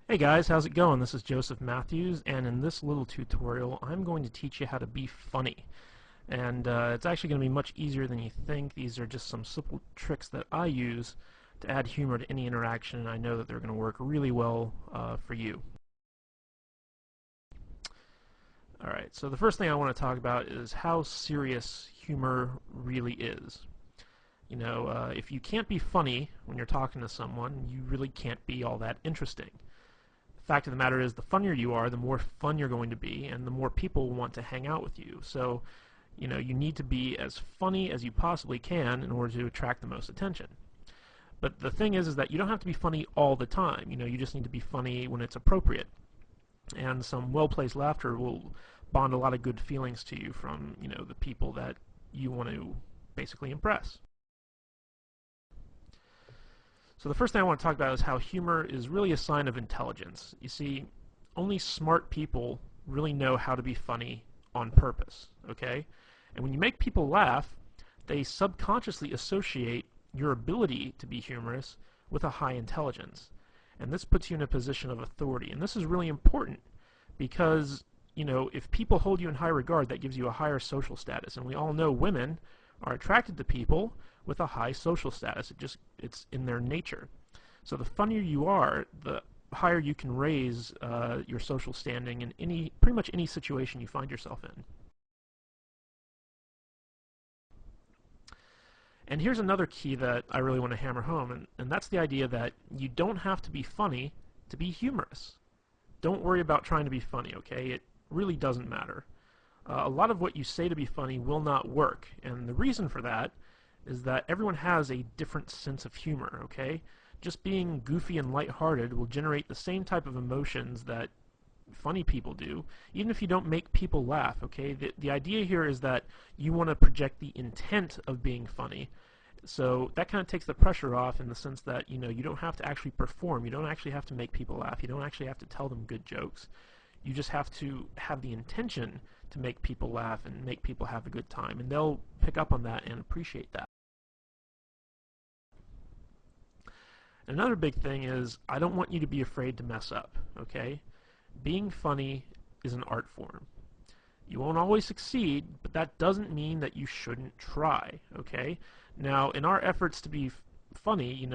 Hey guys, how's it going? This is Joseph Matthews, and in this little tutorial I'm going to teach you how to be funny. And it's actually going to be much easier than you think. These are just some simple tricks that I use to add humor to any interaction, and I know that they're going to work really well for you. Alright, so the first thing I want to talk about is how serious humor really is. If you can't be funny when you're talking to someone, you really can't be all that interesting. Fact of the matter is, the funnier you are, the more fun you're going to be, and the more people want to hang out with you. So, you need to be as funny as you possibly can in order to attract the most attention. But the thing is that you don't have to be funny all the time. You just need to be funny when it's appropriate. And some well-placed laughter will bond a lot of good feelings to you from, the people that you want to basically impress. So the first thing I want to talk about is how humor is really a sign of intelligence. You see, only smart people really know how to be funny on purpose, okay? And when you make people laugh, they subconsciously associate your ability to be humorous with a high intelligence. And this puts you in a position of authority. And this is really important because, if people hold you in high regard, that gives you a higher social status. And we all know women are attracted to people with a high social status. It's in their nature. So the funnier you are, the higher you can raise your social standing in pretty much any situation you find yourself in. And here's another key that I really want to hammer home, and that's the idea that you don't have to be funny to be humorous. Don't worry about trying to be funny, okay? It really doesn't matter. A lot of what you say to be funny will not work, and the reason for that is that everyone has a different sense of humor, okay? Just being goofy and lighthearted will generate the same type of emotions that funny people do, even if you don't make people laugh, okay? The idea here is that you want to project the intent of being funny. So that kind of takes the pressure off in the sense that, you don't have to actually perform. You don't actually have to make people laugh. You don't actually have to tell them good jokes. You just have to have the intention to make people laugh and make people have a good time, and they'll pick up on that and appreciate that. Another big thing is I don't want you to be afraid to mess up, okay? Being funny is an art form. You won't always succeed, but that doesn't mean that you shouldn't try, okay? Now, in our efforts to be funny,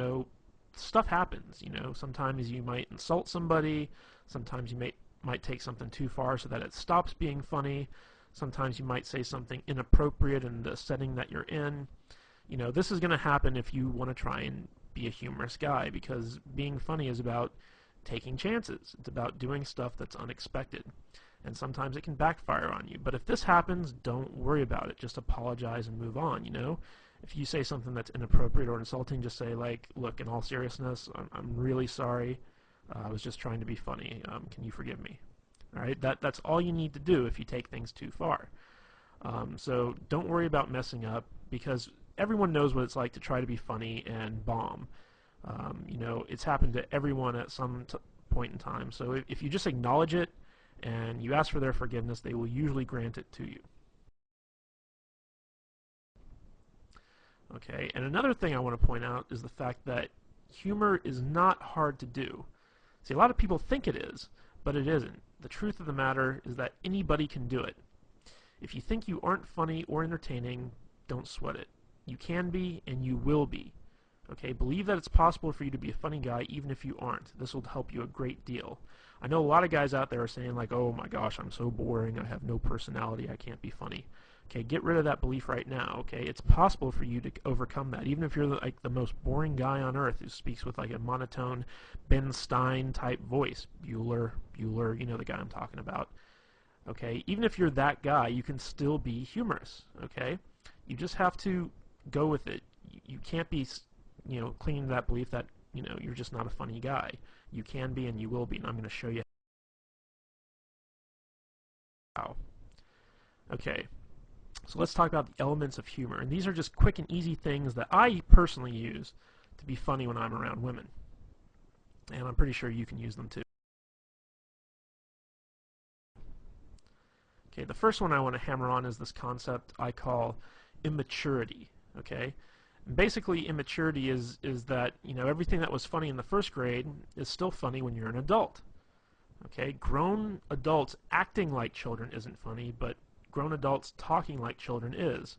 stuff happens, Sometimes you might insult somebody, sometimes you might take something too far so that it stops being funny, sometimes you might say something inappropriate in the setting that you're in. This is going to happen if you want to try and be a humorous guy, because being funny is about taking chances. It's about doing stuff that's unexpected. And sometimes it can backfire on you. But if this happens, don't worry about it. Just apologize and move on, If you say something that's inappropriate or insulting, just say, like, look, in all seriousness, I'm really sorry. I was just trying to be funny. Can you forgive me? All right, that's all you need to do if you take things too far. So don't worry about messing up, because everyone knows what it's like to try to be funny and bomb. It's happened to everyone at some point in time. So if you just acknowledge it and you ask for their forgiveness, they will usually grant it to you. Okay, and another thing I want to point out is the fact that humor is not hard to do. See, a lot of people think it is, but it isn't. The truth of the matter is that anybody can do it. If you think you aren't funny or entertaining, don't sweat it. You can be, and you will be. Okay, believe that it's possible for you to be a funny guy even if you aren't. This will help you a great deal. I know a lot of guys out there are saying, like, oh my gosh, I'm so boring, I have no personality, I can't be funny. Okay, get rid of that belief right now, okay? It's possible for you to overcome that, even if you're like the most boring guy on earth who speaks with like a monotone Ben Stein type voice. Bueller, the guy I'm talking about. Okay, even if you're that guy, you can still be humorous, okay? You just have to go with it. You can't be, clinging to that belief that, you're just not a funny guy. You can be and you will be, and I'm going to show you how. Okay, so let's talk about the elements of humor, and these are just quick and easy things that I personally use to be funny when I'm around women, and I'm pretty sure you can use them too. Okay, the first one I want to hammer on is this concept I call immaturity, okay? Basically, immaturity is that, everything that was funny in the first grade is still funny when you're an adult. Okay, grown adults acting like children isn't funny, but grown adults talking like children is.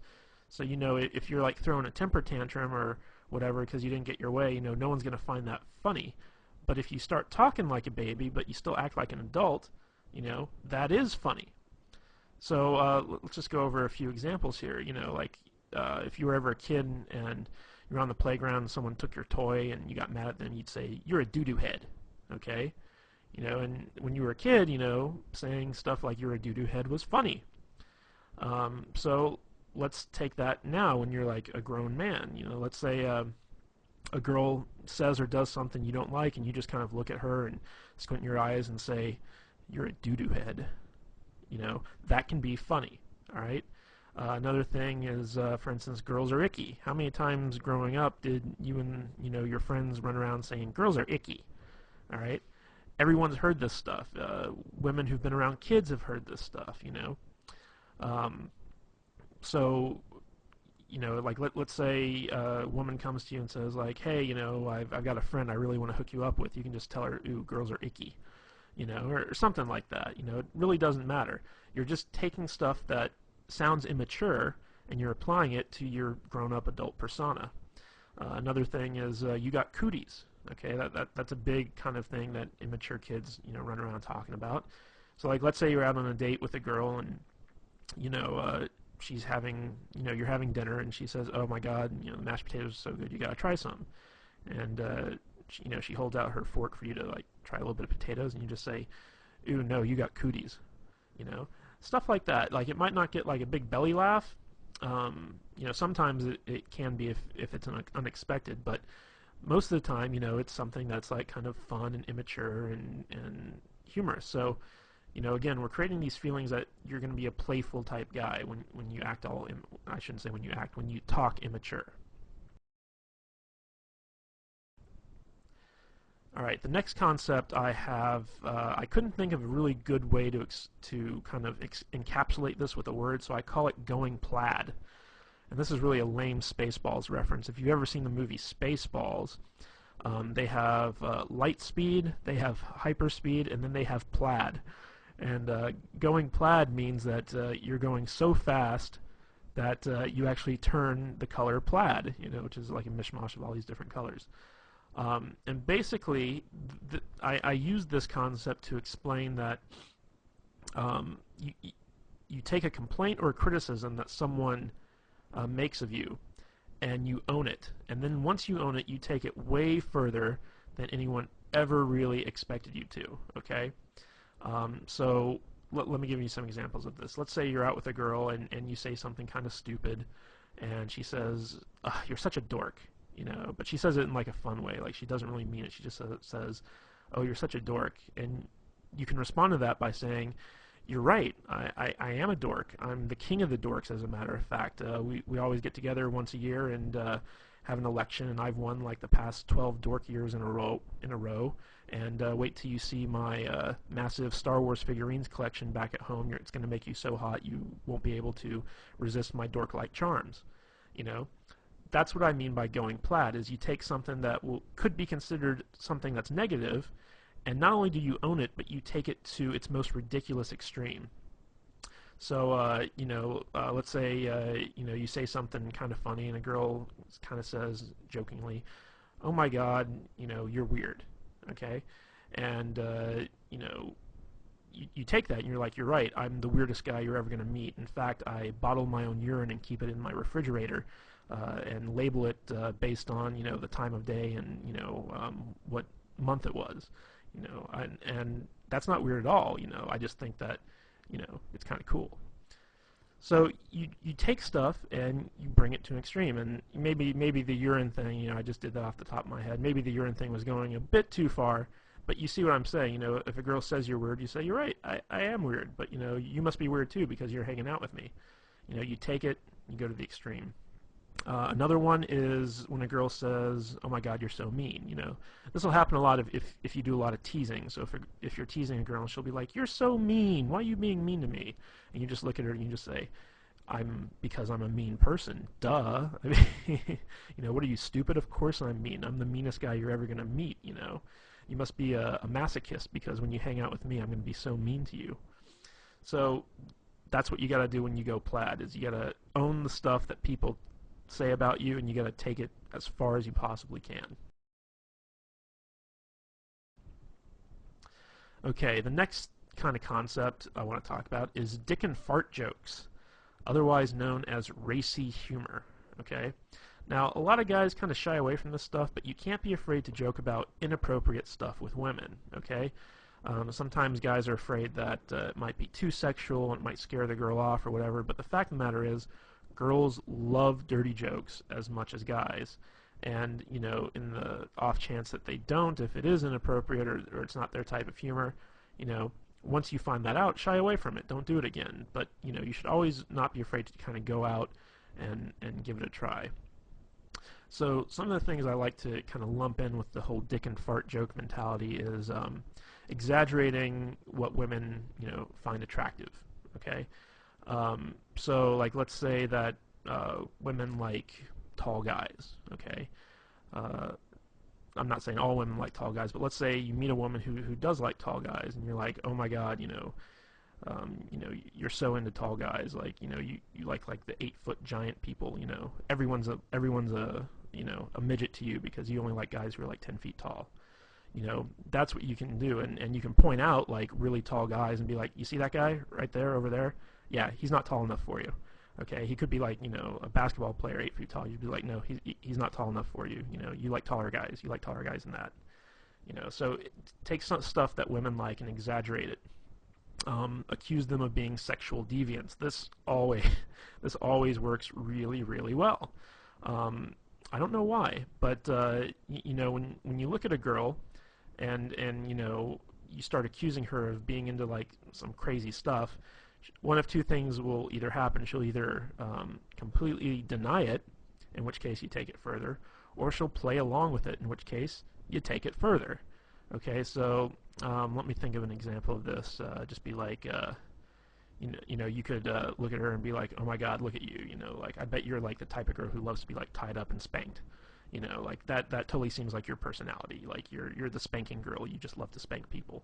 So, if you're like throwing a temper tantrum or whatever because you didn't get your way, no one's going to find that funny. But if you start talking like a baby, but you still act like an adult, that is funny. So let's just go over a few examples here. If you were ever a kid and you're on the playground and someone took your toy and you got mad at them, you'd say, "You're a doo-doo head." Okay? And when you were a kid, saying stuff like "you're a doo-doo head" was funny. So let's take that now when you're like a grown man. Let's say a girl says or does something you don't like, and you just kind of look at her and squint your eyes and say, "You're a doo-doo head." That can be funny. All right. Another thing is, for instance, girls are icky. How many times growing up did you and your friends run around saying girls are icky? All right. Everyone's heard this stuff. Women who've been around kids have heard this stuff. So like let's say a woman comes to you and says like, "Hey, I've got a friend I really want to hook you up with." You can just tell her, "Ooh, girls are icky," or something like that. It really doesn't matter. You're just taking stuff that sounds immature and you're applying it to your grown-up adult persona. Another thing is you got cooties. Okay, that's a big kind of thing that immature kids run around talking about. So like let's say you're out on a date with a girl and she's having you're having dinner and she says, "Oh my God, the mashed potatoes are so good, you gotta try some." And she holds out her fork for you to like try a little bit of potatoes, and you just say, "Ooh, no, you got cooties." Stuff like that. Like it might not get like a big belly laugh. Sometimes it can be if it's unexpected, but most of the time, it's something that's like kind of fun and immature and humorous. So, again, we're creating these feelings that you're going to be a playful type guy when you act I shouldn't say when you act, when you talk immature. All right, the next concept I have, I couldn't think of a really good way to kind of encapsulate this with a word, so I call it going plaid. And this is really a lame Spaceballs reference. If you've ever seen the movie Spaceballs, they have light speed, they have hyperspeed, and then they have plaid. And going plaid means that you're going so fast that you actually turn the color plaid, which is like a mishmash of all these different colors. And basically, I use this concept to explain that you take a complaint or a criticism that someone makes of you, and you own it. And then once you own it, you take it way further than anyone ever really expected you to. Okay? So let me give you some examples of this. Let's say you're out with a girl and you say something kind of stupid, and she says, "You're such a dork." But she says it in like a fun way. Like she doesn't really mean it. She just says, "Oh, you're such a dork." And you can respond to that by saying, "You're right. I am a dork. I'm the king of the dorks, as a matter of fact. We always get together once a year and have an election, and I've won like the past 12 dork years in a row. And wait till you see my massive Star Wars figurines collection back at home. It's going to make you so hot you won't be able to resist my dork-like charms." That's what I mean by going plaid, is you take something that could be considered something that's negative, and not only do you own it, but you take it to its most ridiculous extreme. So, let's say, you say something kind of funny, and a girl kind of says jokingly, "Oh my God, you're weird." Okay? And, you take that and you're like, "You're right, I'm the weirdest guy you're ever going to meet. In fact, I bottle my own urine and keep it in my refrigerator and label it based on, the time of day and, what month it was." And that's not weird at all. I just think that, it's kind of cool. So you take stuff and you bring it to an extreme, and maybe the urine thing, I just did that off the top of my head. Maybe the urine thing was going a bit too far, but you see what I'm saying. If a girl says you're weird, you say, "You're right, I am weird, but you must be weird too because you're hanging out with me." You take it, you go to the extreme. Another one is when a girl says, "Oh my God, you're so mean." This will happen a lot if you do a lot of teasing. So if you're teasing a girl, she'll be like, "You're so mean. Why are you being mean to me?" And you just look at her and you just say, because I'm a mean person. Duh. I mean, what are you, stupid? Of course I'm mean. I'm the meanest guy you're ever gonna meet. You must be a masochist because when you hang out with me, I'm gonna be so mean to you. So that's what you gotta do when you go plaid. Is you gotta own the stuff that people say about you, and you gotta take it as far as you possibly can. Okay, the next kind of concept I want to talk about is dick and fart jokes, otherwise known as racy humor. Okay? Now, a lot of guys kind of shy away from this stuff, but you can't be afraid to joke about inappropriate stuff with women. Okay? Sometimes guys are afraid that it might be too sexual and it might scare the girl off or whatever, but the fact of the matter is, girls love dirty jokes as much as guys. And, in the off chance that they don't, if it is inappropriate or it's not their type of humor, you know, once you find that out, shy away from it. Don't do it again. But, you should always not be afraid to kind of go out and give it a try. So some of the things I like to kind of lump in with the whole dick and fart joke mentality is exaggerating what women, find attractive. Okay? So, like, let's say that women like tall guys, okay? I'm not saying all women like tall guys, but let's say you meet a woman who does like tall guys, and you're like, oh my god, you're so into tall guys, like, you like the 8-foot giant people, everyone's a a midget to you because you only like guys who are like 10 feet tall. That's what you can do, and you can point out like really tall guys and be like, you see that guy right there over there? Yeah, he's not tall enough for you. Okay, he could be like, a basketball player 8 feet tall. You'd be like, no, he's not tall enough for you. You like taller guys. You like taller guys than that. So take some stuff that women like and exaggerate it. Accuse them of being sexual deviants. This always works really, really well. I don't know why, but when you look at a girl and you start accusing her of being into like some crazy stuff, one of two things will either happen. She'll either completely deny it, in which case you take it further, or she'll play along with it, in which case you take it further. Okay, so let me think of an example of this. Just be like, you could look at her and be like, oh my god, look at you. Like, I bet you're like the type of girl who loves to be like tied up and spanked. Like that totally seems like your personality. Like you're the spanking girl. You just love to spank people.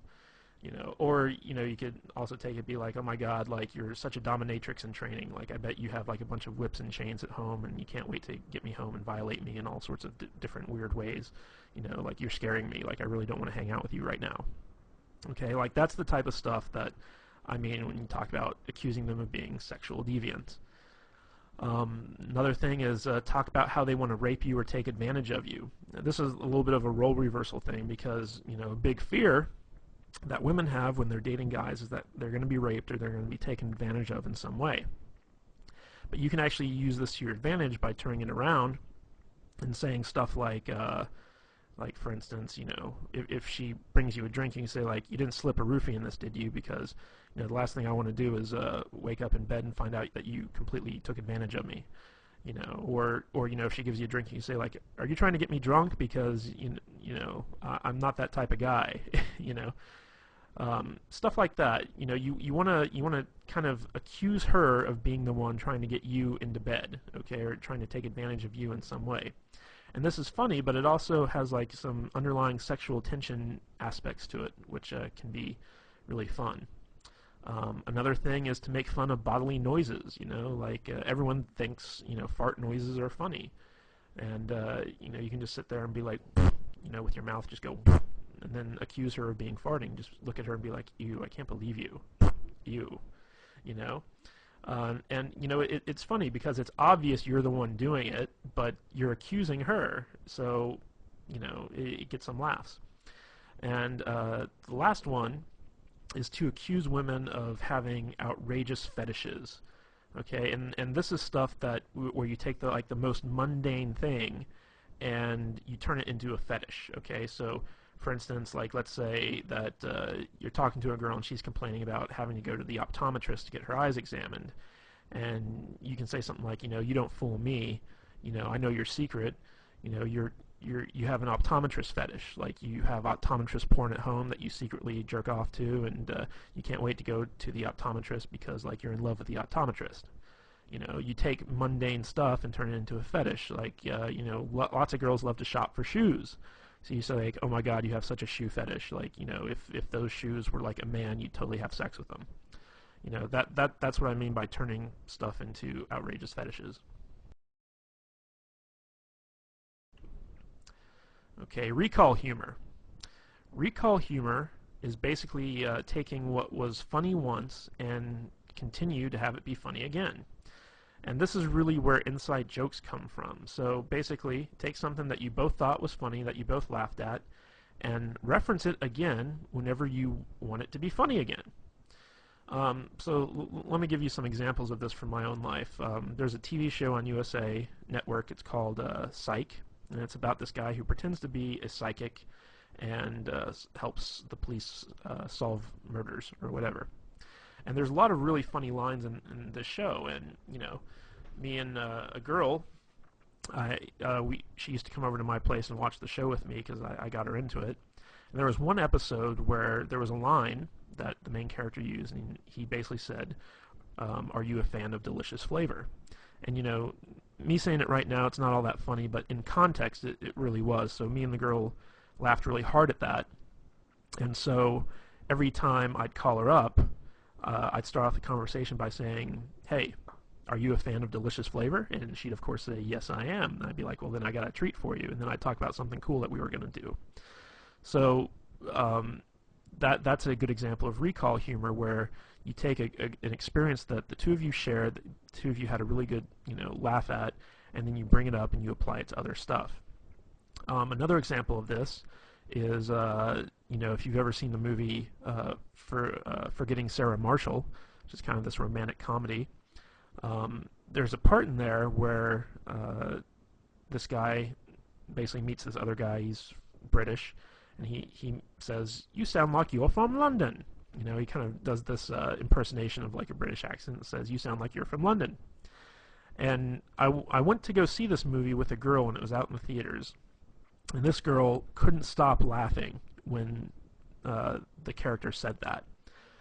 Or you could also take it, be like, oh my god, like you're such a dominatrix in training, like I bet you have like a bunch of whips and chains at home and you can't wait to get me home and violate me in all sorts of different weird ways, like you're scaring me, like I really don't want to hang out with you right now. Okay, like that's the type of stuff that I mean when you talk about accusing them of being sexual deviants. Another thing is talk about how they want to rape you or take advantage of you. Now, this is a little bit of a role reversal thing because a big fear that women have when they're dating guys is that they're going to be raped or they're going to be taken advantage of in some way. But you can actually use this to your advantage by turning it around and saying stuff like for instance, if she brings you a drink, you can say like, you didn't slip a roofie in this, did you? Because the last thing I want to do is wake up in bed and find out that you completely took advantage of me. Or if she gives you a drink, you say like, are you trying to get me drunk? Because I'm not that type of guy. Stuff like that. You want to kind of accuse her of being the one trying to get you into bed, okay, or trying to take advantage of you in some way. And this is funny, but it also has like some underlying sexual tension aspects to it, which can be really fun. Another thing is to make fun of bodily noises. Like everyone thinks fart noises are funny, and you can just sit there and be like, with your mouth just go. And then accuse her of being farting. Just look at her and be like, ew, I can't believe you. Ew. It's funny because it's obvious you're the one doing it, but you're accusing her, so, it gets some laughs. And the last one is to accuse women of having outrageous fetishes. Okay, and this is stuff that where you take the most mundane thing and you turn it into a fetish. Okay, so for instance, like let's say that you're talking to a girl and she's complaining about having to go to the optometrist to get her eyes examined, and you can say something like, you don't fool me, I know your secret, you have an optometrist fetish, like you have optometrist porn at home that you secretly jerk off to, and you can't wait to go to the optometrist because like you're in love with the optometrist. You take mundane stuff and turn it into a fetish. Like, lots of girls love to shop for shoes. So you say, like, oh my God, you have such a shoe fetish. Like, if those shoes were like a man, you'd totally have sex with them. That's what I mean by turning stuff into outrageous fetishes. Okay, recall humor. Recall humor is basically taking what was funny once and continue to have it be funny again. And this is really where inside jokes come from. So basically, take something that you both thought was funny, that you both laughed at, and reference it again whenever you want it to be funny again. Let me give you some examples of this from my own life. There's a TV show on USA Network. It's called Psych, and it's about this guy who pretends to be a psychic and helps the police solve murders or whatever. And there's a lot of really funny lines in this show. And me and a girl, she used to come over to my place and watch the show with me because I got her into it. And there was one episode where there was a line that the main character used, and he basically said, "Are you a fan of delicious flavor?" And me saying it right now, it's not all that funny, but in context, it really was. So me and the girl laughed really hard at that. And so every time I'd call her up, I'd start off the conversation by saying, "Hey, are you a fan of delicious flavor?" And she'd of course say, "Yes, I am." And I'd be like, "Well, then I got a treat for you." And then I'd talk about something cool that we were going to do. So that's a good example of recall humor, where you take an experience that the two of you shared, the two of you had a really good laugh at, and then you bring it up and you apply it to other stuff. Another example of this is if you've ever seen the movie Forgetting Sarah Marshall, which is kind of this romantic comedy. There's a part in there where this guy basically meets this other guy. He's British, and he says, "You sound like you're from London." He kind of does this impersonation of like a British accent and says, "You sound like you're from London." And I went to go see this movie with a girl, and it was out in the theaters. And this girl couldn't stop laughing when the character said that.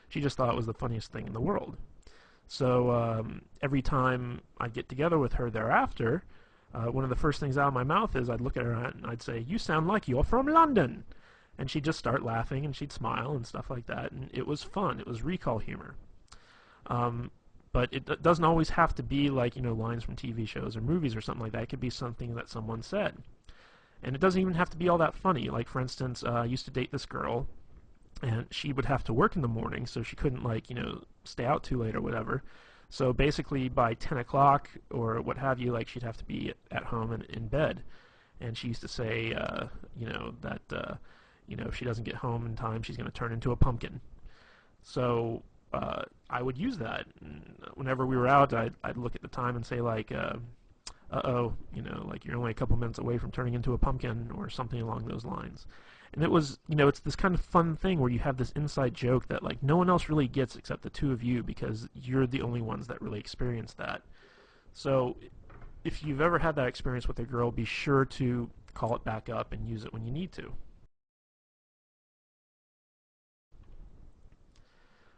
She just thought it was the funniest thing in the world. So every time I'd get together with her thereafter, one of the first things out of my mouth is I'd look at her and I'd say, "You sound like you're from London." And she'd just start laughing and she'd smile and stuff like that. And it was fun. It was recall humor. But it doesn't always have to be like, lines from TV shows or movies or something like that. It could be something that someone said. And it doesn't even have to be all that funny. Like, for instance, I used to date this girl, and she would have to work in the morning, so she couldn't, stay out too late or whatever. So basically, by 10 o'clock or what have you, she'd have to be at home and in bed. And she used to say, that, if she doesn't get home in time, she's going to turn into a pumpkin. So I would use that. And whenever we were out, I'd look at the time and say, uh-oh, you're only a couple minutes away from turning into a pumpkin or something along those lines. And it was, it's this kind of fun thing where you have this inside joke that no one else really gets except the two of you, because you're the only ones that really experience that. So if you've ever had that experience with a girl, be sure to call it back up and use it when you need to.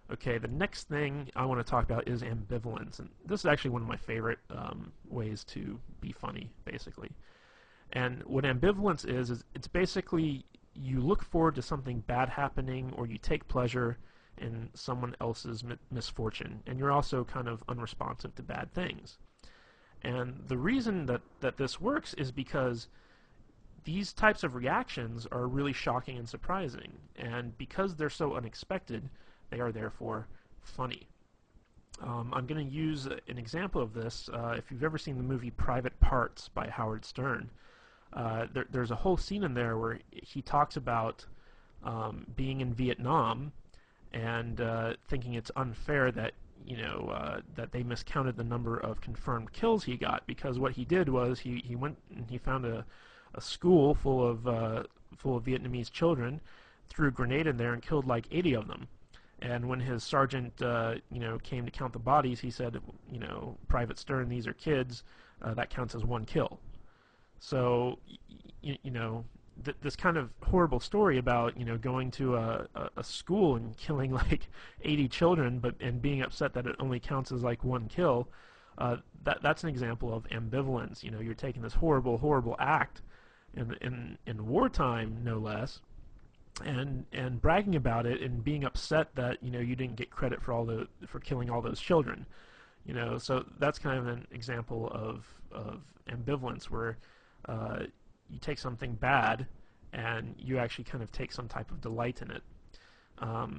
Okay, the next thing I want to talk about is ambivalence, and this is actually one of my favorite ways to be funny, basically. And what ambivalence is it's basically you look forward to something bad happening, or you take pleasure in someone else's misfortune, and you're also kind of unresponsive to bad things. And the reason that this works is because these types of reactions are really shocking and surprising, and because they're so unexpected, they are therefore funny. I'm going to use an example of this. If you've ever seen the movie Private Parts by Howard Stern, there's a whole scene in there where he talks about being in Vietnam and thinking it's unfair that that they miscounted the number of confirmed kills he got, because what he did was he went and he found a school full of Vietnamese children, threw a grenade in there and killed like 80 of them. And when his sergeant, came to count the bodies, he said, "Private Stern, these are kids. That counts as one kill." So, this kind of horrible story about, going to a school and killing like 80 children, and being upset that it only counts as like one kill, That's an example of ambivalence. You know, you're taking this horrible, horrible act in wartime, no less, and bragging about it and being upset that you didn't get credit for killing all those children. So that's kind of an example of ambivalence where you take something bad and you actually kind of take some type of delight in it.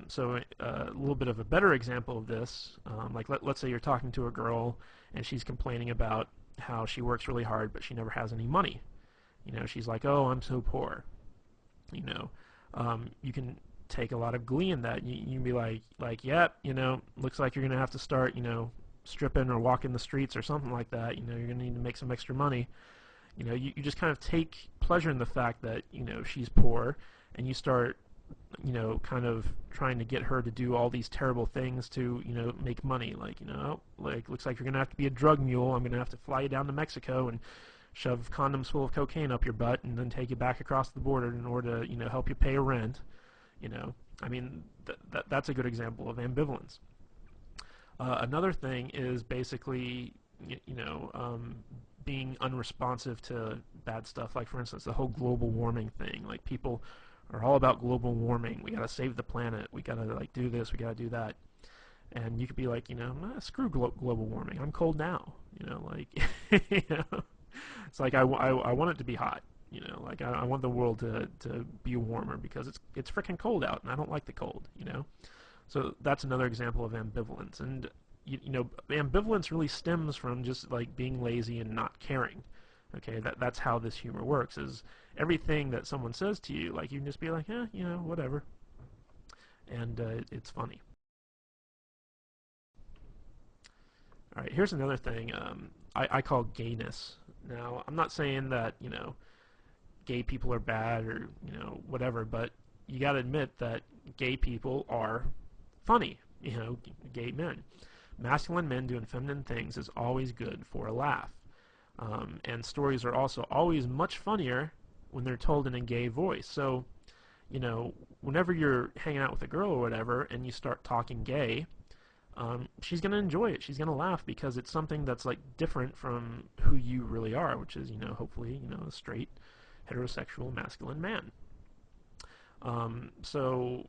So a little bit of a better example of this, like let's say you're talking to a girl and she's complaining about how she works really hard but she never has any money. She's like, oh, I'm so poor. You can take a lot of glee in that. You can be like, yep, looks like you're gonna have to start, stripping or walking the streets or something like that. You're gonna need to make some extra money. You just kind of take pleasure in the fact that she's poor, and you start kind of trying to get her to do all these terrible things to make money. Like looks like you're gonna have to be a drug mule. I'm gonna have to fly you down to Mexico and shove condoms full of cocaine up your butt and then take you back across the border in order to help you pay a rent. I mean that's a good example of ambivalence. Another thing is basically being unresponsive to bad stuff. Like for instance the whole global warming thing. Like people are all about global warming. We gotta save the planet. We gotta do this. We gotta do that. And you could be like, screw global warming. I'm cold now. It's like I want it to be hot. I want the world to be warmer because it's freaking cold out and I don't like the cold. So that's another example of ambivalence. And ambivalence really stems from just like being lazy and not caring. Okay, that's how this humor works. Is everything that someone says to you, like you can just be like, whatever, and it's funny. All right, here's another thing I call gayness. Now, I'm not saying that gay people are bad or whatever, but you got to admit that gay people are funny. Gay men, masculine men doing feminine things is always good for a laugh. And stories are also always much funnier when they're told in a gay voice. So, whenever you're hanging out with a girl or whatever and you start talking gay, she's going to enjoy it. She's going to laugh because it's something that's like different from who you really are, which is, hopefully, a straight, heterosexual, masculine man. So,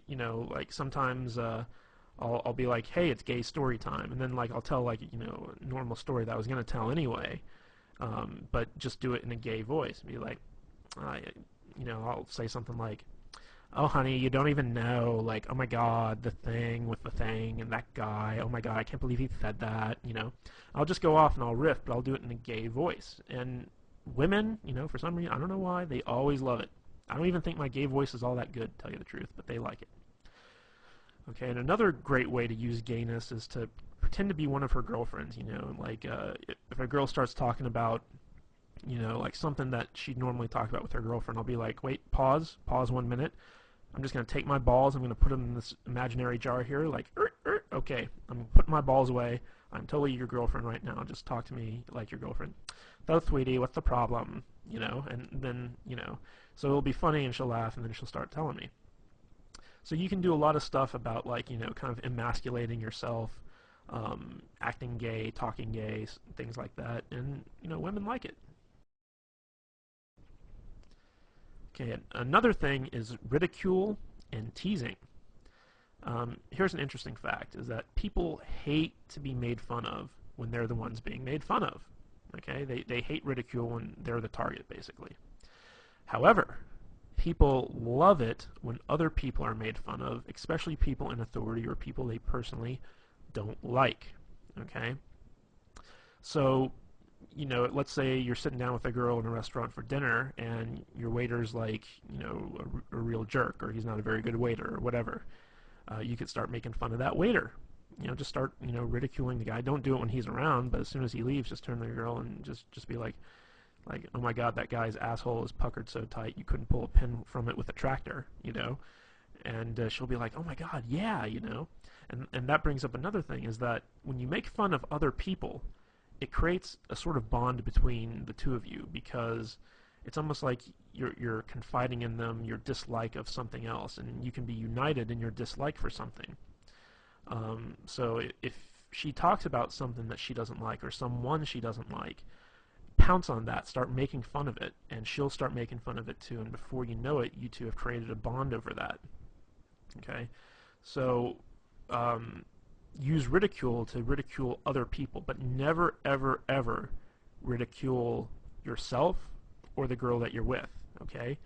like sometimes I'll be like, hey, it's gay story time, and then like I'll tell like a normal story that I was gonna tell anyway, but just do it in a gay voice. Be like, I'll say something like, oh honey, you don't even know, like, oh my god, the thing with the thing and that guy, oh my god, I can't believe he said that. I'll just go off and I'll riff, but I'll do it in a gay voice. And women, for some reason, I don't know why, they always love it. I don't even think my gay voice is all that good, to tell you the truth, but they like it. Okay, and another great way to use gayness is to pretend to be one of her girlfriends. Like if a girl starts talking about, like something that she'd normally talk about with her girlfriend, I'll be like, wait, pause 1 minute. I'm just going to take my balls, I'm going to put them in this imaginary jar here, like, okay, I'm putting my balls away. I'm totally your girlfriend right now. Just talk to me like your girlfriend. So, sweetie, what's the problem? And then, so it'll be funny and she'll laugh and then she'll start telling me. So you can do a lot of stuff about like, kind of emasculating yourself, acting gay, talking gay, things like that, and, women like it. Okay, another thing is ridicule and teasing. Here's an interesting fact, is that people hate to be made fun of when they're the ones being made fun of. Okay, they hate ridicule when they're the target, basically. However, people love it when other people are made fun of, especially people in authority or people they personally don't like. Okay? So, let's say you're sitting down with a girl in a restaurant for dinner and your waiter's like, a real jerk, or he's not a very good waiter, or whatever. You could start making fun of that waiter. Just start, ridiculing the guy. Don't do it when he's around, but as soon as he leaves, just turn to the girl and just be like, oh my god, that guy's asshole is puckered so tight you couldn't pull a pin from it with a tractor, and she'll be like, oh my god, yeah, and that brings up another thing, is that when you make fun of other people, it creates a sort of bond between the two of you, because it's almost like you're confiding in them your dislike of something else, and you can be united in your dislike for something. So if she talks about something that she doesn't like or someone she doesn't like, pounce on that, start making fun of it, and she'll start making fun of it too, and before you know it, you two have created a bond over that. Okay? So, use ridicule to ridicule other people, but never, ever, ever ridicule yourself or the girl that you're with. Okay?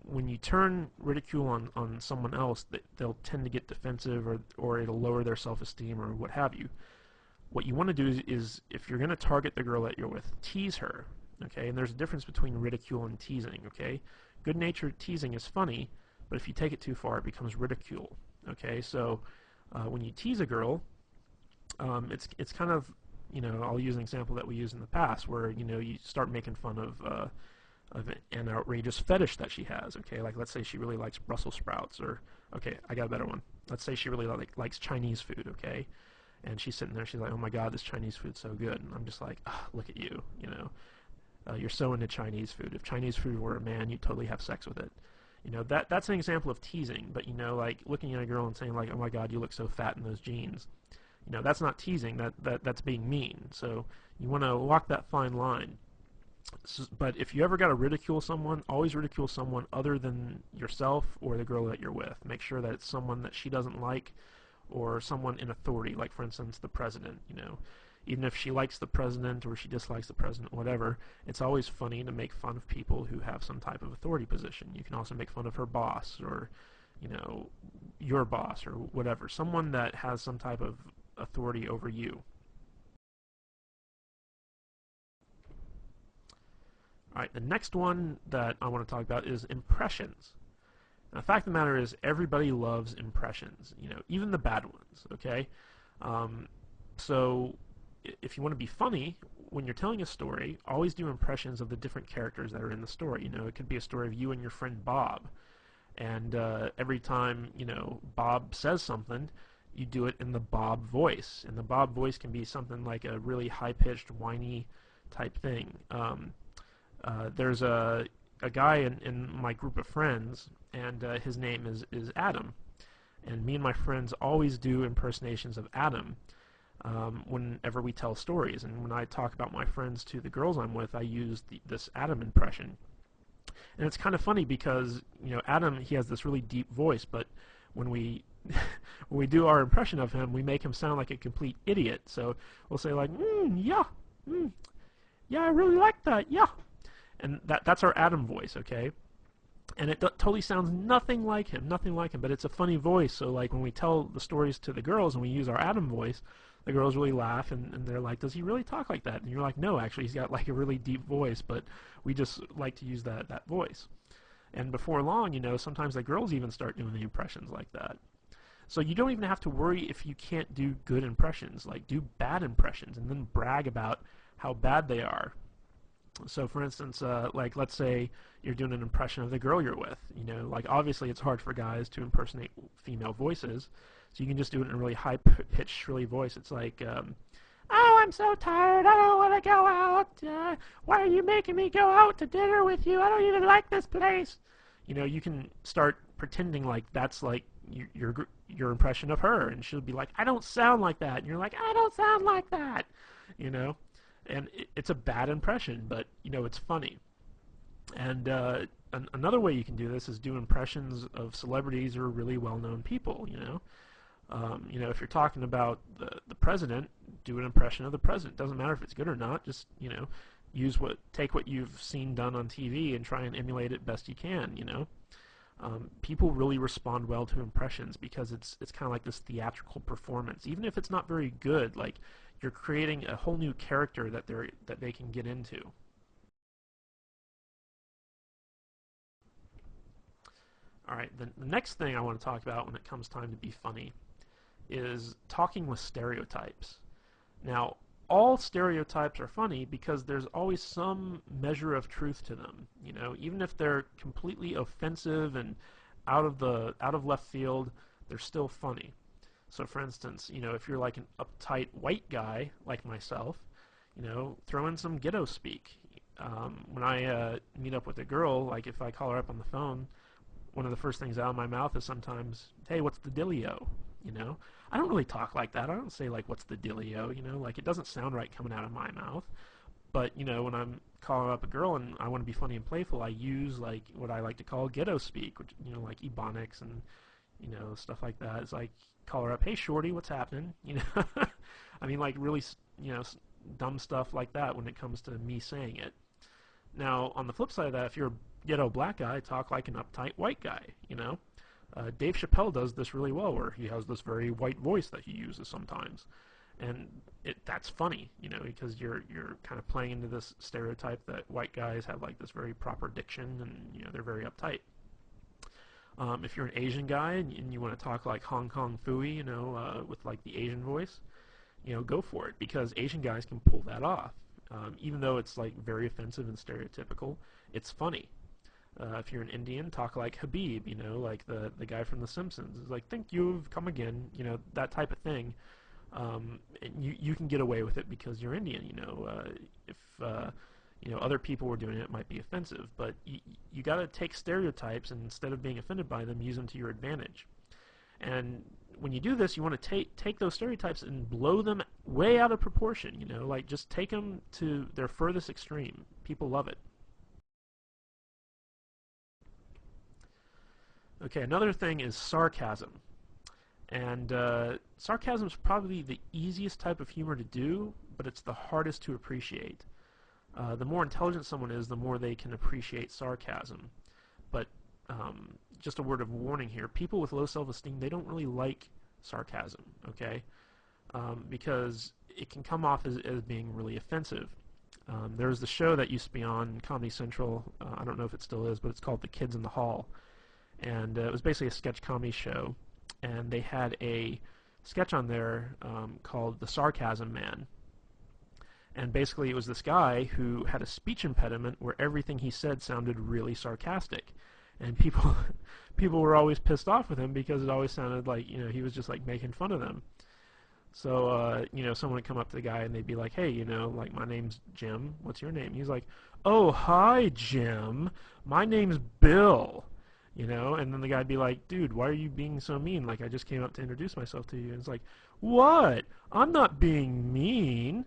When you turn ridicule on someone else, they'll tend to get defensive, or it'll lower their self-esteem or what have you. What you want to do is, if you're going to target the girl that you're with, tease her. Okay? And there's a difference between ridicule and teasing. Okay? Good-natured teasing is funny, but if you take it too far, it becomes ridicule. Okay? So when you tease a girl, it's kind of, I'll use an example that we used in the past, where you start making fun of an outrageous fetish that she has. Okay, like let's say she really likes Brussels sprouts, or okay, I got a better one. Let's say she really likes Chinese food. Okay, and she's sitting there, she's like, oh my God, this Chinese food's so good, and I'm just like, oh, look at you, you're so into Chinese food. If Chinese food were a man, you'd totally have sex with it. That's an example of teasing. But like looking at a girl and saying like, oh my God, you look so fat in those jeans. That's not teasing. That's being mean. So you want to walk that fine line. But if you ever got to ridicule someone, always ridicule someone other than yourself or the girl that you're with. Make sure that it's someone that she doesn't like, or someone in authority, like for instance the president. Even if she likes the president or she dislikes the president, whatever, it's always funny to make fun of people who have some type of authority position. You can also make fun of her boss, or your boss, or whatever, someone that has some type of authority over you. Alright, the next one that I want to talk about is impressions. Now, the fact of the matter is, everybody loves impressions, even the bad ones, okay? So, if you want to be funny, when you're telling a story, always do impressions of the different characters that are in the story. It could be a story of you and your friend Bob, and every time, Bob says something, you do it in the Bob voice, and the Bob voice can be something like a really high-pitched, whiny type thing. There's a guy in my group of friends, and his name is Adam. And me and my friends always do impersonations of Adam whenever we tell stories. And when I talk about my friends to the girls I'm with, I use this Adam impression. And it's kind of funny because, Adam, he has this really deep voice, but when we when we do our impression of him, we make him sound like a complete idiot. So we'll say like, yeah, yeah, I really like that, yeah. And that's our Adam voice, okay? And it totally sounds nothing like him, but it's a funny voice. So like when we tell the stories to the girls and we use our Adam voice, the girls really laugh, and they're like, does he really talk like that? And you're like, no, actually, he's got like a really deep voice, but we just like to use that voice. And before long, sometimes the girls even start doing the impressions like that. So you don't even have to worry if you can't do good impressions. Like, do bad impressions and then brag about how bad they are. So for instance, like let's say you're doing an impression of the girl you're with. Like obviously it's hard for guys to impersonate female voices, so you can just do it in a really high-pitched, shrilly voice. It's like, oh, I'm so tired, I don't want to go out. Why are you making me go out to dinner with you? I don't even like this place. You can start pretending like that's like your impression of her, and she'll be like, I don't sound like that. And you're like, I don't sound like that. And it's a bad impression, but it's funny. And another way you can do this is do impressions of celebrities or really well-known people. If you're talking about the president, do an impression of the president. Doesn't matter if it's good or not. Just take what you've seen done on TV and try and emulate it best you can. People really respond well to impressions because it's kind of like this theatrical performance. Even if it's not very good, like you're creating a whole new character that they can get into. All right, the next thing I want to talk about when it comes time to be funny is talking with stereotypes. Now, all stereotypes are funny because there's always some measure of truth to them. Even if they're completely offensive and out of left field, they're still funny. So, for instance, if you're like an uptight white guy like myself, throw in some ghetto speak. When I meet up with a girl, like if I call her up on the phone, one of the first things out of my mouth is sometimes, "Hey, what's the dealio?" you know. I don't really talk like that. I don't say like, what's the dealio, you know, like it doesn't sound right coming out of my mouth. But, you know, when I'm calling up a girl and I want to be funny and playful, I use like what I like to call ghetto speak, which, you know, like ebonics and, you know, stuff like that. It's like, call her up, hey shorty, what's happening? You know, I mean, like really, you know, dumb stuff like that when it comes to me saying it. Now, on the flip side of that, if you're a ghetto black guy, talk like an uptight white guy, you know. Dave Chappelle does this really well, where he has this very white voice that he uses sometimes, and that's funny, you know, because you're kind of playing into this stereotype that white guys have like this very proper diction, and you know they're very uptight. If you're an Asian guy and you want to talk like Hong Kong Phooey, you know, with like the Asian voice, you know, go for it, because Asian guys can pull that off. Even though it's like very offensive and stereotypical, it's funny. If you're an Indian, talk like Habib, you know, like the guy from The Simpsons. It's like, thank you've come again, you know, that type of thing. And you can get away with it because you're Indian, you know. If you know other people were doing it, it might be offensive, but you got to take stereotypes and instead of being offended by them, use them to your advantage. And when you do this, you want to take those stereotypes and blow them way out of proportion, you know, like just take them to their furthest extreme. People love it. Okay, another thing is sarcasm. And sarcasm is probably the easiest type of humor to do, but it's the hardest to appreciate. The more intelligent someone is, the more they can appreciate sarcasm. But just a word of warning here, people with low self-esteem, they don't really like sarcasm, okay? Because it can come off as being really offensive. There was the show that used to be on Comedy Central, I don't know if it still is, but it's called The Kids in the Hall. And it was basically a sketch comedy show. And they had a sketch on there called The Sarcasm Man. And basically it was this guy who had a speech impediment where everything he said sounded really sarcastic. And people people were always pissed off with him because it always sounded like, you know, he was just like making fun of them. So, you know, someone would come up to the guy and they'd be like, hey, you know, like, my name's Jim. What's your name? He's like, oh, hi, Jim. My name's Bill. You know, and then the guy'd be like, dude, why are you being so mean? Like, I just came up to introduce myself to you. And it's like, what? I'm not being mean.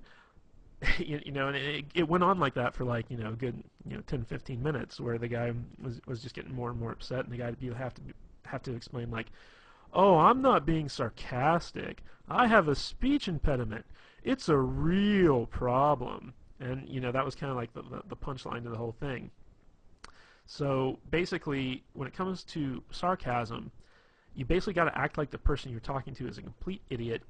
You know, and it went on like that for like, you know, a good, you know, 10, 15 minutes where the guy was just getting more and more upset, and the guy would have to explain like, oh, I'm not being sarcastic. I have a speech impediment. It's a real problem. And, you know, that was kind of like the punchline to the whole thing. So basically, when it comes to sarcasm, you basically got to act like the person you're talking to is a complete idiot,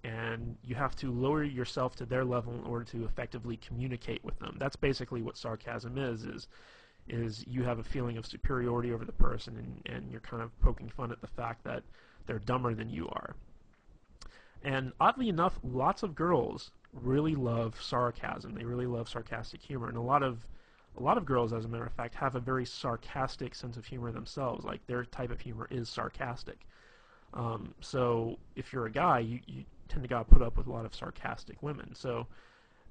and you have to lower yourself to their level in order to effectively communicate with them. That's basically what sarcasm is you have a feeling of superiority over the person, and you're kind of poking fun at the fact that they're dumber than you are. And oddly enough, lots of girls really love sarcasm. They really love sarcastic humor, and a lot of girls, as a matter of fact, have a very sarcastic sense of humor themselves. Like, their type of humor is sarcastic. So if you're a guy, you tend to gotta put up with a lot of sarcastic women. So,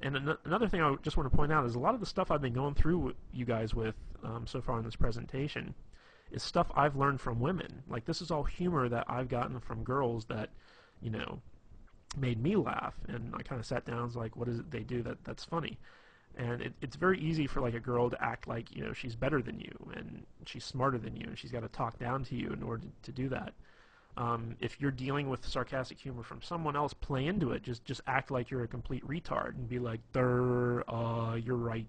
and another thing I just want to point out is a lot of the stuff I've been going through with you guys with so far in this presentation is stuff I've learned from women. Like, this is all humor that I've gotten from girls that, you know, made me laugh. And I kind of sat down and was like, what is it they do that's funny? And it's very easy for like a girl to act like, you know, she's better than you and she's smarter than you, and she's got to talk down to you in order to do that. If you're dealing with sarcastic humor from someone else, play into it. Just act like you're a complete retard and be like, you're right,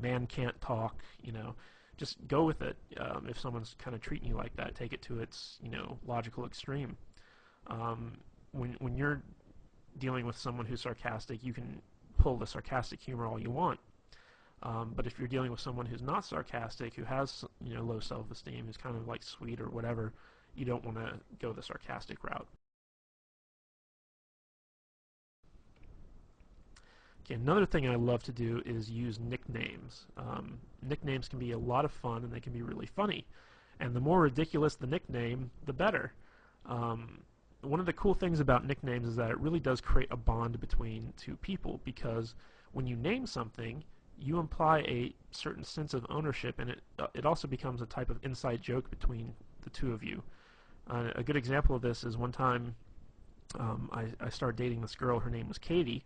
man can't talk, you know. Just go with it. If someone's kind of treating you like that, take it to its, you know, logical extreme. When you're dealing with someone who's sarcastic, you can pull the sarcastic humor all you want. But if you're dealing with someone who's not sarcastic, who has, you know, low self-esteem, who's kind of like sweet or whatever, you don't want to go the sarcastic route. Okay, another thing I love to do is use nicknames. Nicknames can be a lot of fun, and they can be really funny. And the more ridiculous the nickname, the better. One of the cool things about nicknames is that it really does create a bond between two people, because when you name something, you imply a certain sense of ownership, and it also becomes a type of inside joke between the two of you. A good example of this is one time I started dating this girl. Her name was Katie,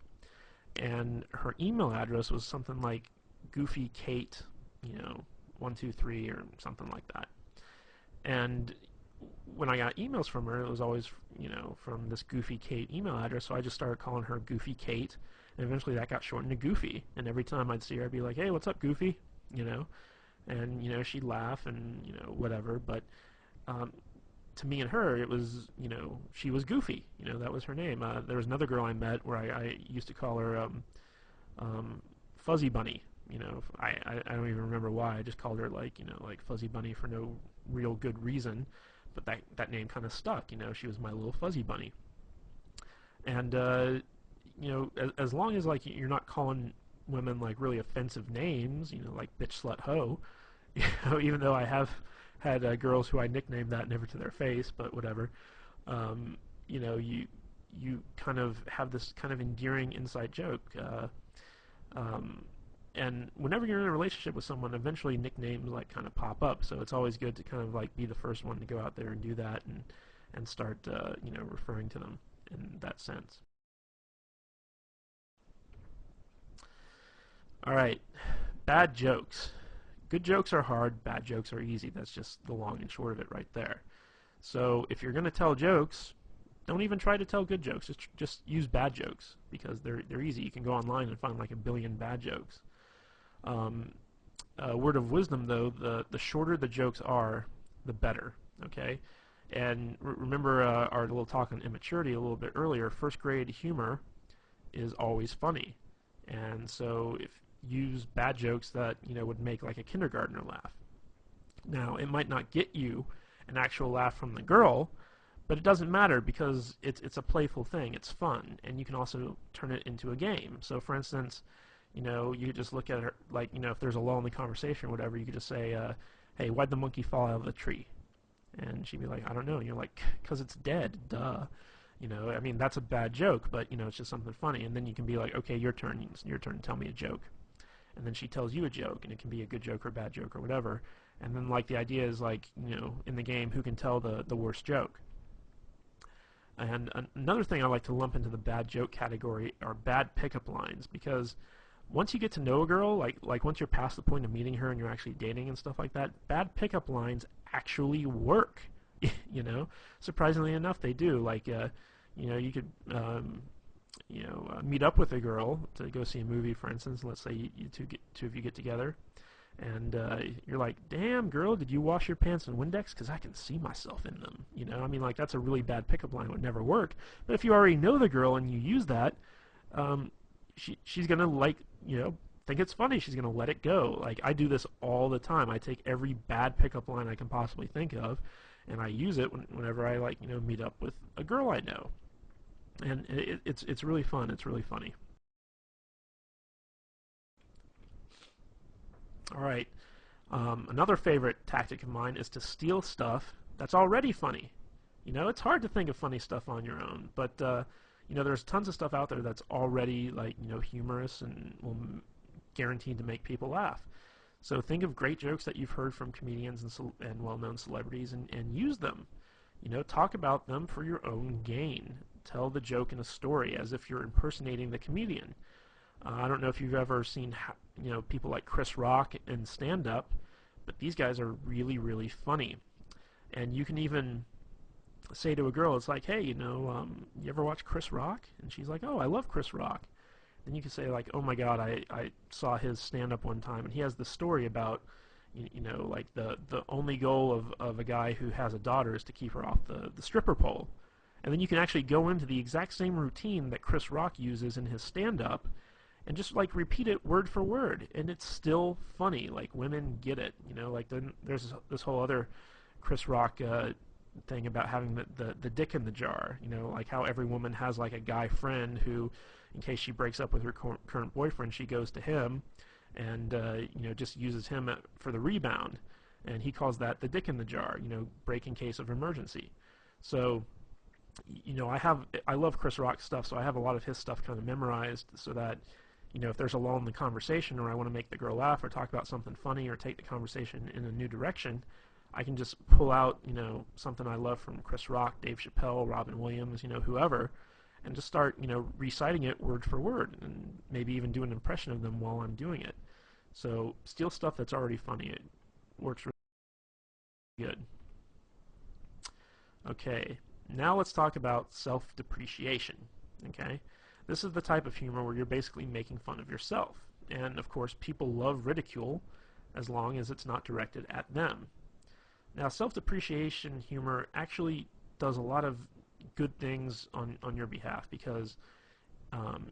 and her email address was something like Goofy Kate, 123 or something like that. And when I got emails from her, it was always, from this Goofy Kate email address, so I just started calling her Goofy Kate, and eventually that got shortened to Goofy. And every time I'd see her, I'd be like, hey, what's up, Goofy? You know? And, she'd laugh and, whatever, but um, to me and her, it was, she was Goofy. That was her name. There was another girl I met where I used to call her Fuzzy Bunny. I don't even remember why. I just called her like Fuzzy Bunny for no real good reason, but that name kind of stuck. She was my little Fuzzy Bunny. And as long as like you're not calling women like really offensive names, like bitch, slut, hoe, even though I have had girls who I nicknamed that never to their face, but whatever. You kind of have this kind of endearing inside joke. Um, and whenever you're in a relationship with someone, eventually nicknames like kind of pop up. So it's always good to kind of like be the first one to go out there and do that and start referring to them in that sense. All right, bad jokes. Good jokes are hard, bad jokes are easy. That's just the long and short of it right there. So if you're going to tell jokes, don't even try to tell good jokes. Just use bad jokes because they're easy. You can go online and find like a billion bad jokes. Um, Word of wisdom, though, the shorter the jokes are, the better. Okay, and remember our little talk on immaturity a little bit earlier. First grade humor is always funny, and so if use bad jokes that would make like a kindergartner laugh. Now it might not get you an actual laugh from the girl, but it doesn't matter because it's a playful thing. It's fun, and you can also turn it into a game. So, for instance, you could just look at her like if there's a lull in the conversation or whatever, you could just say, "Hey, why'd the monkey fall out of the tree?" And she'd be like, "I don't know." And you're like, "'Cause it's dead, duh." I mean that's a bad joke, but it's just something funny. And then you can be like, "Okay, your turn. It's your turn. Tell me a joke." And then she tells you a joke, and it can be a good joke or a bad joke or whatever. And then like the idea is like in the game, who can tell the worst joke. And another thing I like to lump into the bad joke category are bad pickup lines, because once you get to know a girl, like once you're past the point of meeting her and you're actually dating and stuff like that, bad pickup lines actually work. Surprisingly enough, they do. Like you could meet up with a girl to go see a movie, for instance. Let's say you two of you get together, and you're like, "Damn, girl, did you wash your pants in Windex? Because I can see myself in them." I mean, like that's a really bad pickup line. It would never work. But if you already know the girl and you use that, um, she's gonna think it's funny. She's gonna let it go. Like I do this all the time. I take every bad pickup line I can possibly think of, and I use it whenever I meet up with a girl I know. And it's really fun. It's really funny. All right. Another favorite tactic of mine is to steal stuff that's already funny. It's hard to think of funny stuff on your own, but there's tons of stuff out there that's already humorous and will guaranteed to make people laugh. So think of great jokes that you've heard from comedians and well-known celebrities, and use them. Talk about them for your own gain. Tell the joke in a story as if you're impersonating the comedian. I don't know if you've ever seen people like Chris Rock in stand-up, but these guys are really, really funny. And you can even say to a girl, it's like, "Hey, you ever watch Chris Rock?" And she's like, "Oh, I love Chris Rock." Then you can say like, "Oh my God, I saw his stand-up one time, and he has this story about like the only goal of a guy who has a daughter is to keep her off the stripper pole." And then you can actually go into the exact same routine that Chris Rock uses in his stand-up and just like repeat it word for word, and it's still funny. Like women get it. Like then there's this whole other Chris Rock thing about having the dick in the jar. Like how every woman has like a guy friend who, in case she breaks up with her current boyfriend, she goes to him and just uses him for the rebound, and he calls that the dick in the jar. Break in case of emergency. So I love Chris Rock stuff, so I have a lot of his stuff kind of memorized so that if there's a lull in the conversation, or I want to make the girl laugh or talk about something funny or take the conversation in a new direction, I can just pull out, something I love from Chris Rock, Dave Chappelle, Robin Williams, whoever, and just start, reciting it word for word, and maybe even do an impression of them while I'm doing it. So steal stuff that's already funny. It works really good. Okay, now let's talk about self-depreciation. Okay, this is the type of humor where you're basically making fun of yourself. And of course, people love ridicule as long as it's not directed at them. Now, self-depreciation humor actually does a lot of good things on your behalf, because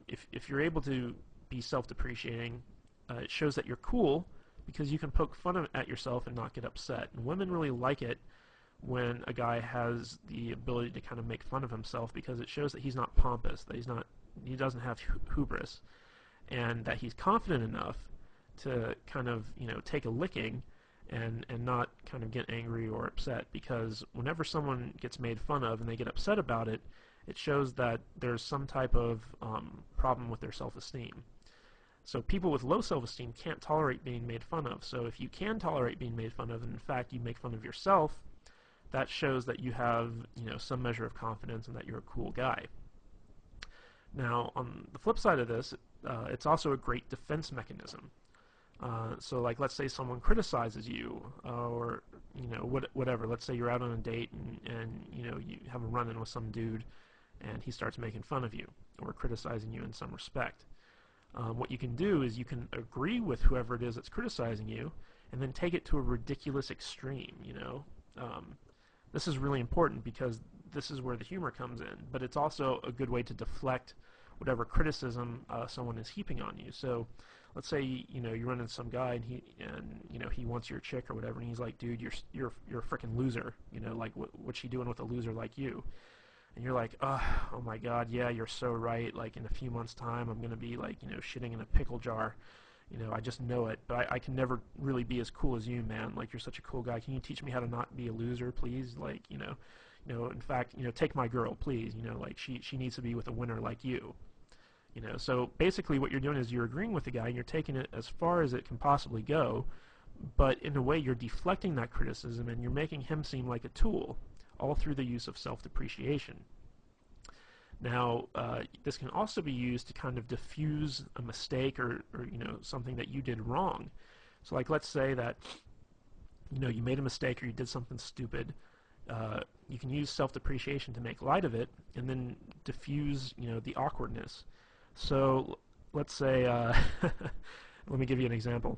if you're able to be self-depreciating, it shows that you're cool, because you can poke fun at yourself and not get upset. And women really like it when a guy has the ability to kind of make fun of himself, because it shows that he's not pompous, that he doesn't have hubris, and that he's confident enough to kind of take a licking and not kind of get angry or upset. Because whenever someone gets made fun of and they get upset about it, it shows that there's some type of problem with their self-esteem. So people with low self-esteem can't tolerate being made fun of. So if you can tolerate being made fun of, and in fact you make fun of yourself, that shows that you have some measure of confidence and that you're a cool guy. Now, on the flip side of this, it's also a great defense mechanism. So, like, let's say someone criticizes you, or whatever. Let's say you're out on a date and you have a run-in with some dude, and he starts making fun of you or criticizing you in some respect. What you can do is you can agree with whoever it is that's criticizing you, and then take it to a ridiculous extreme. This is really important, because this is where the humor comes in, but it's also a good way to deflect whatever criticism someone is heaping on you. So let's say you run into some guy and he wants your chick or whatever, and he's like, dude, you're a freaking loser. Like, what's she doing with a loser like you? And you're like, oh my God, yeah, you're so right. Like, in a few months' time, I'm gonna be like shitting in a pickle jar. I just know it, but I can never really be as cool as you, man. Like, you're such a cool guy. Can you teach me how to not be a loser, please? Like, in fact, take my girl, please. Like, she needs to be with a winner like you. So basically what you're doing is you're agreeing with the guy and you're taking it as far as it can possibly go, but in a way you're deflecting that criticism and you're making him seem like a tool, all through the use of self-depreciation. Now, this can also be used to kind of diffuse a mistake or something that you did wrong. So, like, let's say that you made a mistake or you did something stupid. You can use self-depreciation to make light of it and then diffuse the awkwardness. So let's say let me give you an example.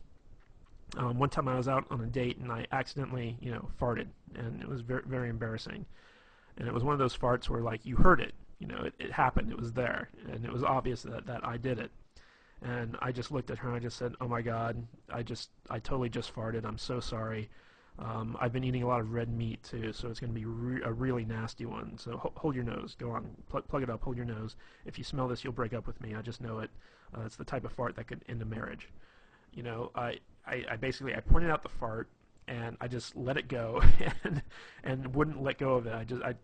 One time I was out on a date and I accidentally farted, and it was very, very embarrassing. And it was one of those farts where, like, you heard it. It happened. It was there, and it was obvious that I did it. And I just looked at her and I just said, "Oh my God, I totally just farted. I'm so sorry. I've been eating a lot of red meat too, so it's going to be a really nasty one. So hold your nose. Go on, plug it up. Hold your nose. If you smell this, you'll break up with me. I just know it. It's the type of fart that could end a marriage." I basically I pointed out the fart, and I just let it go and wouldn't let go of it.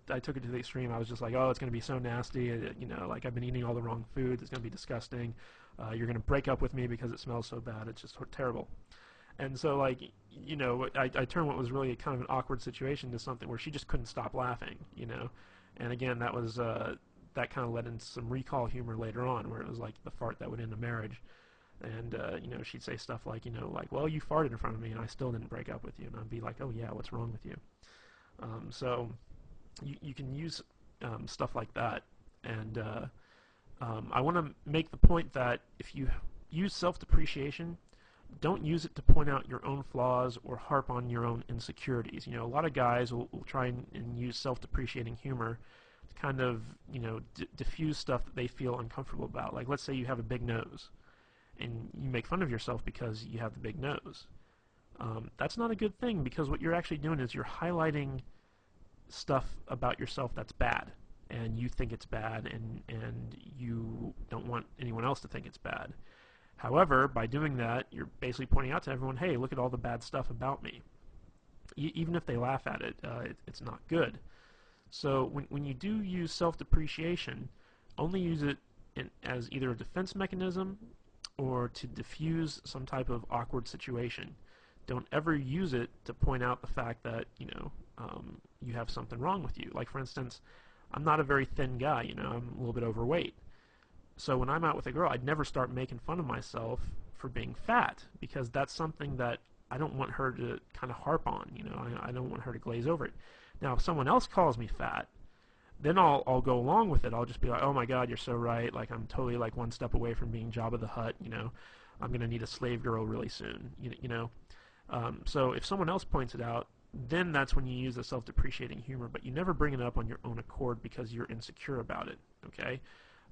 I took it to the extreme. I was just like, oh, it's going to be so nasty. Like, I've been eating all the wrong foods. It's going to be disgusting. You're going to break up with me because it smells so bad. It's just terrible. And so, like, I turned what was really kind of an awkward situation to something where she just couldn't stop laughing, And again, that was that kind of led into some recall humor later on, where it was like the fart that would end a marriage. And, she'd say stuff like, well, you farted in front of me and I still didn't break up with you. And I'd be like, oh, yeah, what's wrong with you? So you can use stuff like that. And I want to make the point that if you use self-depreciation, don't use it to point out your own flaws or harp on your own insecurities. A lot of guys will try and use self-depreciating humor to kind of, diffuse stuff that they feel uncomfortable about. Like, let's say you have a big nose, and you make fun of yourself because you have the big nose. That's not a good thing, because what you're actually doing is you're highlighting stuff about yourself that's bad, and you think it's bad, and you don't want anyone else to think it's bad. However, by doing that, you're basically pointing out to everyone, hey, look at all the bad stuff about me. Even if they laugh at it, it's not good. So when you do use self-depreciation, only use it as either a defense mechanism or to diffuse some type of awkward situation. Don't ever use it to point out the fact that, you have something wrong with you. Like, for instance, I'm not a very thin guy, I'm a little bit overweight. So when I'm out with a girl, I'd never start making fun of myself for being fat, because that's something that I don't want her to kind of harp on, I don't want her to glaze over it. Now, if someone else calls me fat, then I'll go along with it. I'll just be like, oh my God, you're so right. Like, I'm totally like one step away from being Jabba the Hutt, I'm going to need a slave girl really soon, So if someone else points it out, then that's when you use the self-depreciating humor, but you never bring it up on your own accord because you're insecure about it, okay?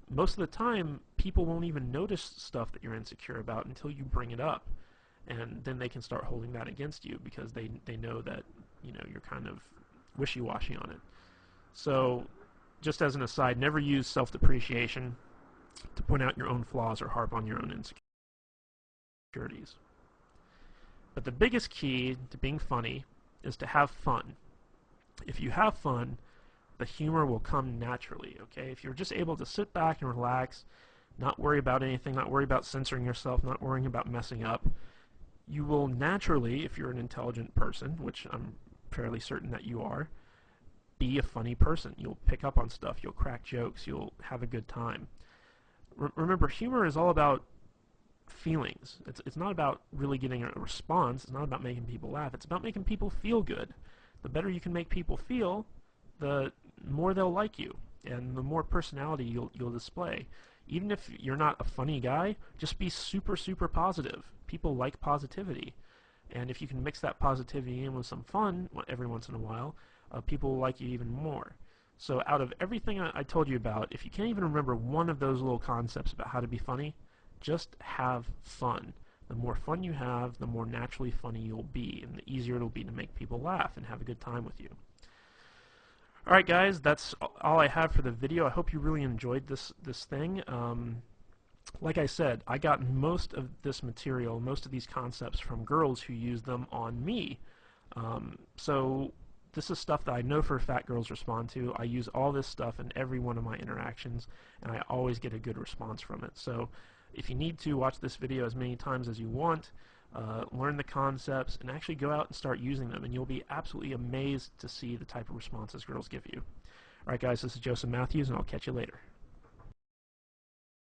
Most of the time, people won't even notice stuff that you're insecure about until you bring it up, and then they can start holding that against you because they know that, you're kind of wishy-washy on it. So, just as an aside, never use self-depreciation to point out your own flaws or harp on your own insecurities. But the biggest key to being funny is to have fun. If you have fun, the humor will come naturally, okay? If you're just able to sit back and relax, not worry about anything, not worry about censoring yourself, not worrying about messing up, you will naturally, if you're an intelligent person, which I'm fairly certain that you are, be a funny person. You'll pick up on stuff, you'll crack jokes, you'll have a good time. Remember, humor is all about feelings. It's not about really getting a response. It's not about making people laugh. It's about making people feel good. The better you can make people feel, the more they'll like you, and the more personality you'll display. Even if you're not a funny guy, just be super, super positive. People like positivity. And if you can mix that positivity in with some fun every once in a while, people will like you even more. So out of everything I told you about, if you can't even remember one of those little concepts about how to be funny, just have fun. The more fun you have, the more naturally funny you'll be, and the easier it'll be to make people laugh and have a good time with you. Alright guys, that's all I have for the video. I hope you really enjoyed this thing. Like I said, I got most of this material, most of these concepts from girls who use them on me. So this is stuff that I know for a fact girls respond to. I use all this stuff in every one of my interactions, and I always get a good response from it. So if you need to, watch this video as many times as you want, learn the concepts, and actually go out and start using them, and you'll be absolutely amazed to see the type of responses girls give you. Alright guys, this is Joseph Matthews, and I'll catch you later.